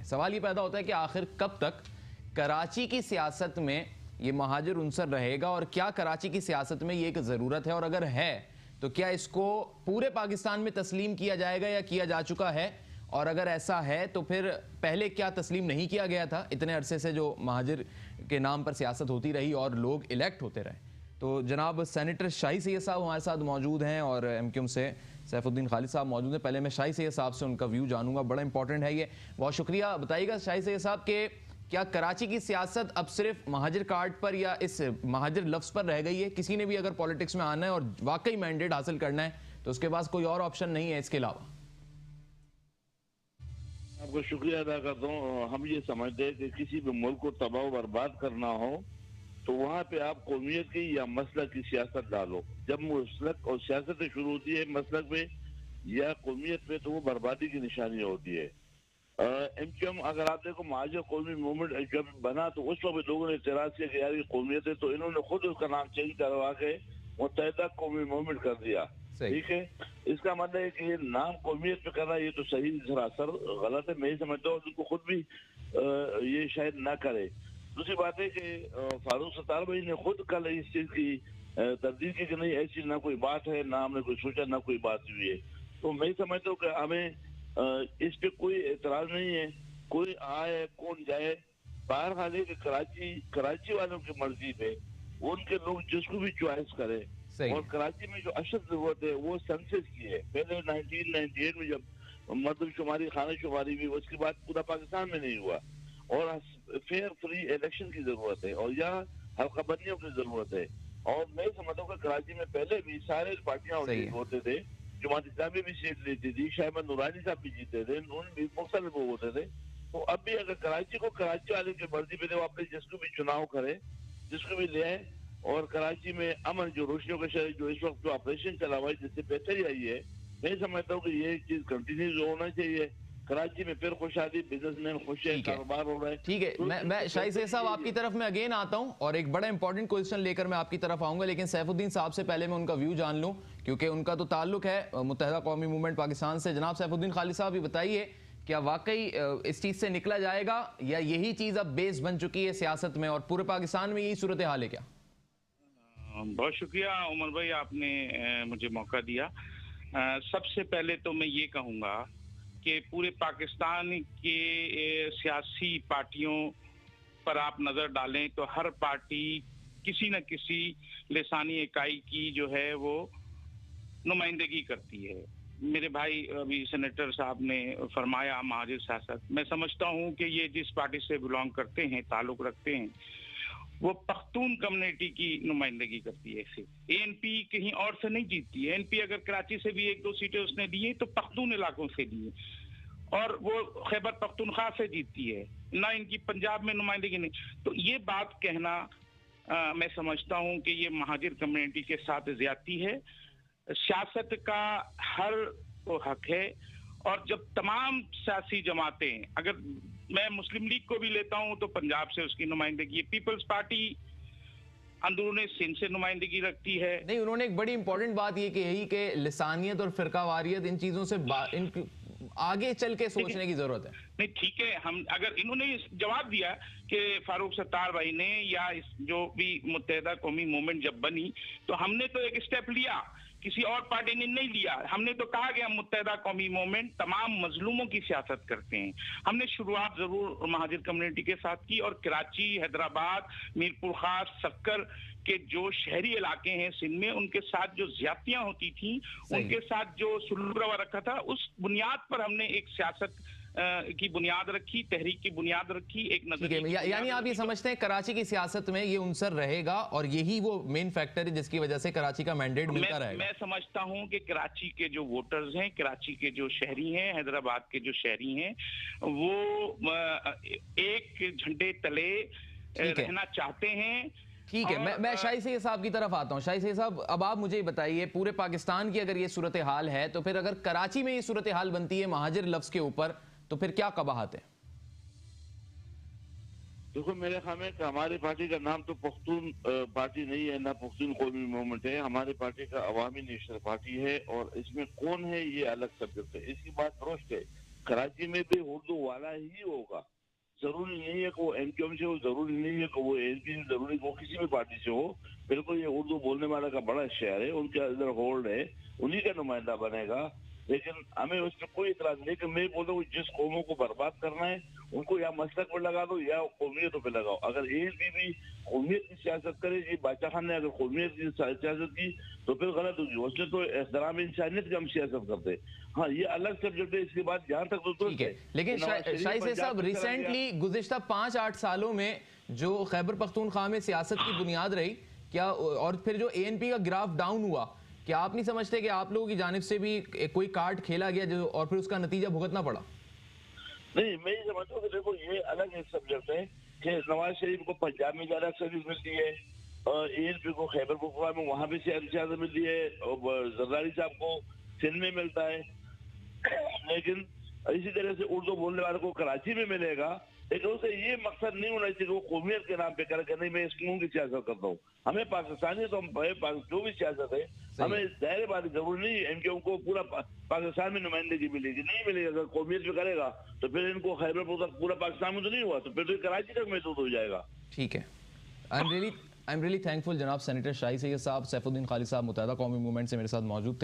سوال یہ پیدا ہوتا ہے کہ آخر کب تک کراچی کی سیاست میں یہ مہاجر عنصر رہے گا، اور کیا کراچی کی سیاست میں یہ ایک ضرورت ہے، اور اگر ہے تو کیا اس کو پورے پاکستان میں تسلیم کیا جائے گا یا کیا جا چکا ہے، اور اگر ایسا ہے تو پھر پہلے کیا تسلیم نہیں کیا گیا تھا اتنے عرصے سے جو مہاجر کے نام پر سیاست ہوتی رہی اور لوگ الیکٹ ہوتے رہے؟ تو جناب سینیٹر شاہی سید صاحب ہمارے ساتھ موجود ہیں اور ایم کیو ایم سے سیف الدین خالد صاحب موجود ہیں. پہلے میں شاہی سید صاحب سے ان کا ویو جانوں گا، بڑا امپورٹنٹ ہے یہ. بہت شکریہ. بتائیے گا شاہی سید صاحب کہ کیا کراچی کی سیاست اب صرف مہاجر کارڈ پر یا اس مہاجر لفظ پر رہ گئی ہے؟ کسی نے بھی اگر پالیٹکس میں آنا ہے اور واقعی مینڈیٹ حاصل کرنا ہے تو اس کے پاس کوئی اور آپشن نہیں ہے اس کے علاوہ؟ آپ کو شکریہ ادا کرتا ہوں. ہم یہ سمجھتے ہیں کہ کسی بھی ملک کو تباہ و برباد کرنا ہو تو وہاں پہ آپ قومیت کی یا مسلک کی سیاست ڈالو. جب مسلک اور سیاست شروع ہوتی ہے مسلک پہ یا قومیت پہ تو وہ بربادی کی نشانی ہوتی ہے. ایم کیو ایم اگر آپ دیکھو مہاجر قومی موومنٹ جب بنا تو اس وقت لوگوں نے اعتراض کیا کہ یار یہ قومیت ہے، تو انہوں نے خود اس کا نام چینج کروا کے متحدہ قومی موومنٹ کر دیا. ٹھیک ہے، اس کا مطلب ہے کہ یہ نام قومیت پہ کرنا یہ تو صحیح سراسر غلط ہے. میں یہ سمجھتا ہوں ان کو خود بھی یہ شاید نہ کرے. دوسری بات ہے کہ فاروق ستار بھائی نے خود کل اس چیز کی تردید کی کہ نہیں ایسی نہ کوئی بات ہے، نہ ہم نے کوئی سوچا، نہ کوئی بات ہوئی ہے. تو میں سمجھتا ہوں کہ ہمیں اس پہ کوئی اعتراض نہیں ہے، کوئی آئے کون جائے. بہرحال ہے کہ کراچی والوں کی مرضی پہ ان کے لوگ جس کو بھی چوائس کرے. اور کراچی میں جو اشد ضرورت ہے وہ سنسس کی ہے. پہلے 1998 میں جب مردم شماری خانہ شماری بھی، اس کے بعد پورا پاکستان میں نہیں ہوا. اور فیئر فری الیکشن کی ضرورت ہے اور یہاں حلقہ بندیوں کی ضرورت ہے. اور میں سمجھتا ہوں کہ کراچی میں پہلے بھی سارے پارٹیاں ہوتے تھے. جماعت اسلامی بھی سیٹ لیتی تھی، شاہ نورانی صاحب بھی جیتے تھے، ان بھی مختلف ہوتے تھے. تو اب بھی اگر کراچی کو کراچی والے کی مرضی پہ وہ اپنے جس کو بھی چناؤ کرے، جس کو بھی لے آئے. اور کراچی میں امن جو روشنیوں کا شہر جو اس وقت جو آپریشن چلا ہوا ہے جس سے بہتری آئی ہے، میں سمجھتا ہوں کہ یہ چیز کنٹینیو ہونا چاہیے. کراچی میں پھر خوشحالی، بزنس مین خوش ہے، کاروبار ہو رہا ہے. ٹھیک ہے، میں شاہی سید صاحب آپ کی طرف میں اگین آتا ہوں اور ایک بڑا امپورٹنٹ کوئسچن لے کر میں آپ کی طرف آؤں گا، لیکن سیف الدین صاحب سے پہلے میں ان کا ویو جان لوں کیونکہ ان کا تو تعلق ہے متحدہ قومی موومنٹ پاکستان سے. جناب سیف الدین خالد صاحب یہ بتائیے کیا واقعی اس چیز سے نکلا جائے گا یا یہی چیز اب بیس بن چکی ہے سیاست میں اور پورے پاکستان میں یہی صورتحال ہے کیا؟ بہت شکریہ عمر بھائی، آپ نے مجھے موقع دیا. سب سے پہلے تو میں یہ کہوں گا کہ پورے پاکستان کے سیاسی پارٹیوں پر آپ نظر ڈالیں تو ہر پارٹی کسی نہ کسی لسانی اکائی کی جو ہے وہ نمائندگی کرتی ہے. میرے بھائی ابھی سینیٹر صاحب نے فرمایا مہاجر سیاست، میں سمجھتا ہوں کہ یہ جس پارٹی سے بلانگ کرتے ہیں، تعلق رکھتے ہیں، وہ پختون کمیونٹی کی نمائندگی کرتی ہے. اے این پی کہیں اور سے نہیں جیتتی ہے. اے این پی اگر کراچی سے بھی 1-2 سیٹیں اس نے دی تو پختون علاقوں سے دی اور وہ خیبر پختونخوا سے جیتتی ہے، نہ ان کی پنجاب میں نمائندگی نہیں. تو یہ بات کہنا میں سمجھتا ہوں کہ یہ مہاجر کمیونٹی کے ساتھ زیادتی ہے. سیاست کا ہر کو حق ہے اور جب تمام سیاسی جماعتیں، اگر میں مسلم لیگ کو بھی لیتا ہوں تو پنجاب سے اس کی نمائندگی ہے، پیپلز پارٹی اندرون سندھ سے نمائندگی رکھتی ہے. نہیں، انہوں نے ایک بڑی امپورٹنٹ بات یہ کہی کہ لسانیت اور فرقہ واریت ان چیزوں سے آگے چل کے سوچنے کی ضرورت ہے. نہیں ٹھیک ہے، ہم اگر انہوں نے جواب دیا کہ فاروق ستار بھائی نے یا جو بھی متحدہ قومی موومنٹ جب بنی تو ہم نے تو ایک اسٹیپ لیا، کسی اور پارٹی نے نہیں لیا. ہم نے تو کہا کہ ہم متحدہ قومی موومنٹ تمام مظلوموں کی سیاست کرتے ہیں. ہم نے شروعات ضرور مہاجر کمیونٹی کے ساتھ کی اور کراچی، حیدرآباد، میرپور خاص، سکر کے جو شہری علاقے ہیں سندھ میں ان کے ساتھ جو زیادتیاں ہوتی تھیں، ان کے ساتھ جو سلوک روا رکھا تھا، اس بنیاد پر ہم نے ایک سیاست کی بنیاد رکھی، تحریک کی بنیاد رکھی، ایک نظریہ. یعنی آپ یہ سمجھتے ہیں کراچی کی سیاست میں یہ عنصر رہے گا اور یہی وہ مین فیکٹر ہے جس کی وجہ سے کراچی کا مینڈیٹ ملتا رہے گا؟ میں سمجھتا ہوں کہ کراچی کے جو ووٹرز ہیں، کراچی کے جو شہری ہیں، حیدرآباد کے جو شہری ہیں، وہ ایک جھنڈے تلے رہنا چاہتے ہیں. ٹھیک ہے، میں شاہی سید صاحب کی طرف آتا ہوں. شاہی سید صاحب اب آپ مجھے بتائیے پورے پاکستان کی اگر یہ صورتحال ہے تو پھر اگر کراچی میں یہ صورتحال بنتی ہے مہاجر لفظ کے اوپر تو پھر کیا قباحت ہے؟ دیکھو میرے خیال میں کہ ہماری پارٹی کا نام تو پختون پارٹی نہیں ہے، نہ پختون قومی موومنٹ ہے. ہماری پارٹی کا عوامی نیشنل پارٹی ہے اور اس میں کون ہے یہ الگ سبجیکٹ ہے. اس کی بات درست ہے کراچی میں بھی اردو والا ہی ہوگا. ضروری نہیں ہے کہ وہ ایم کیو ایم سے ہو, ضروری نہیں ہے کہ وہ ایل پی سے, ضروری وہ کسی بھی پارٹی سے ہو. بالکل یہ اردو بولنے والا کا بڑا شہر ہے, ان کے اندر ہولڈ ہے, انہی کا نمائندہ بنے گا. لیکن ہمیں اس پہ کوئی اعتراض نہیں کہ میں بولتا ہوں جس قوموں کو برباد کرنا ہے ان کو یا مسلک پر لگا دو یا قومیتوں پہ لگاؤ. اگر اے ایل پی بھی قومیت کی سیاست کرے, جی بادشاہ خان نے اگر قومیت کی سیاست کی تو پھر غلط ہوگی. اس نے تو احترام انسانیت کی ہم سیاست کرتے. ہاں یہ الگ سبجیکٹ ہے, اس کے بعد جہاں تک تو ٹھیک ہے. لیکن شاہی سے صاحب ریسنٹلی گزشتہ 5-8 سالوں میں جو خیبر پختونخوا میں سیاست کی بنیاد رہی کیا, اور پھر جو اے این پی کا گراف ڈاؤن ہوا, کیا آپ نہیں سمجھتے کہ آپ لوگوں کی جانب سے بھی کوئی کارڈ کھیلا گیا جو اور پھر اس کا نتیجہ بھگتنا پڑا؟ نہیں, میں یہ سمجھتا ہوں کہ دیکھو یہ الگ ایک سبجیکٹ ہے کہ نواز شریف کو پنجاب میں زیادہ سروس ملتی ہے, اور اے ایل پی کو خیبر پختونخوا میں وہاں بھی سیاست ملتی ہے, اور زرداری صاحب کو سندھ میں ملتا ہے. لیکن اسی طرح سے اردو بولنے والوں کو کراچی میں ملے گا. لیکن اسے یہ مقصد نہیں ہونا چاہیے کہ وہ قومیت کے نام پہ کرے کہ نہیں میں اس قوم کی سیاست کرتا ہوں. ہمیں پاکستانی تو جو بھی سیاست ہے ہمیں ظاہر بات ضروری نہیں ہے ان کے ان کو پورا پاکستان میں نمائندگی ملے گی, نہیں ملے گی. اگر قومیت پہ کرے گا تو پھر ان کو خیبر پختونخوا پورا پاکستان میں تو نہیں ہوا, تو پھر تو کراچی تک محدود ہو جائے گا. ٹھیک ہے. I'm really thankful جناب سینیٹر شاہی سید صاحب, سیف الدین خالد صاحب متحدہ قومی موومنٹ سے میرے ساتھ موجود تھے.